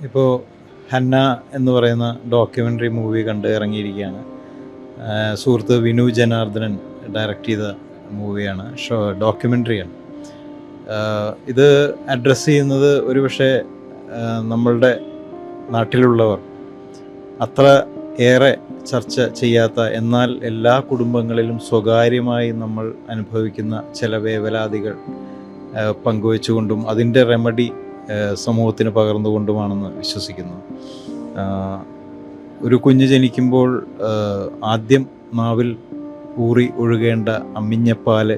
ഇപ്പോൾ ഹന്ന എന്ന് പറയുന്ന ഡോക്യുമെൻ്ററി മൂവി കണ്ട് ഇറങ്ങിയിരിക്കുകയാണ്. സുഹൃത്ത് വിനു ജനാർദ്ദനൻ ഡയറക്റ്റ് ചെയ്ത മൂവിയാണ്, ഡോക്യുമെൻ്ററിയാണ്. ഇത് അഡ്രസ്സ് ചെയ്യുന്നത് ഒരുപക്ഷെ നമ്മളുടെ നാട്ടിലുള്ളവർ അത്ര ഏറെ ചർച്ച ചെയ്യാത്ത, എന്നാൽ എല്ലാ കുടുംബങ്ങളിലും സ്വകാര്യമായി നമ്മൾ അനുഭവിക്കുന്ന ചില വേവലാതികൾ പങ്കുവെച്ചുകൊണ്ടും അതിൻ്റെ റെമഡി സമൂഹത്തിന് പകർന്നുകൊണ്ടുമാണെന്ന് വിശ്വസിക്കുന്നു. ഒരു കുഞ്ഞ് ജനിക്കുമ്പോൾ ആദ്യം നാവിൽ ഊറി ഒഴുകേണ്ട അമ്മിഞ്ഞപ്പാല്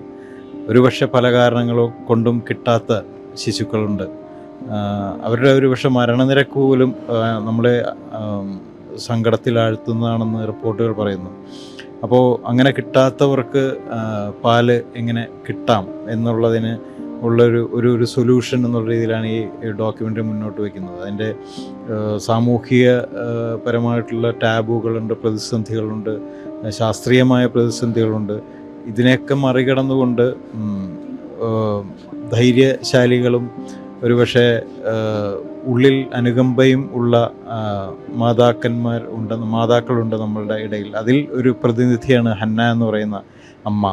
ഒരുപക്ഷെ പല കാരണങ്ങളോ കൊണ്ടും കിട്ടാത്ത ശിശുക്കളുണ്ട്. അവരുടെ ഒരുപക്ഷെ മരണനിരക്ക് പോലും നമ്മളെ സങ്കടത്തിലാഴ്ത്തുന്നതാണെന്ന് റിപ്പോർട്ടുകൾ പറയുന്നു. അപ്പോൾ അങ്ങനെ കിട്ടാത്തവർക്ക് പാല് എങ്ങനെ കിട്ടാം എന്നുള്ളതിന് ഉള്ളൊരു സൊല്യൂഷൻ എന്നുള്ള രീതിയിലാണ് ഈ ഡോക്യുമെൻ്ററി മുന്നോട്ട് വയ്ക്കുന്നത്. അതിൻ്റെ സാമൂഹിക പരമായിട്ടുള്ള ടാബുകളുണ്ട്, പ്രതിസന്ധികളുണ്ട്, ശാസ്ത്രീയമായ പ്രതിസന്ധികളുണ്ട്. ഇതിനെയൊക്കെ മറികടന്നുകൊണ്ട് ധൈര്യശാലികളും ഒരുപക്ഷെ ഉള്ളിൽ അനുകമ്പയും ഉള്ള മാതാക്കളുണ്ട് നമ്മളുടെ ഇടയിൽ. അതിൽ ഒരു പ്രതിനിധിയാണ് ഹന്ന എന്ന് പറയുന്ന അമ്മ.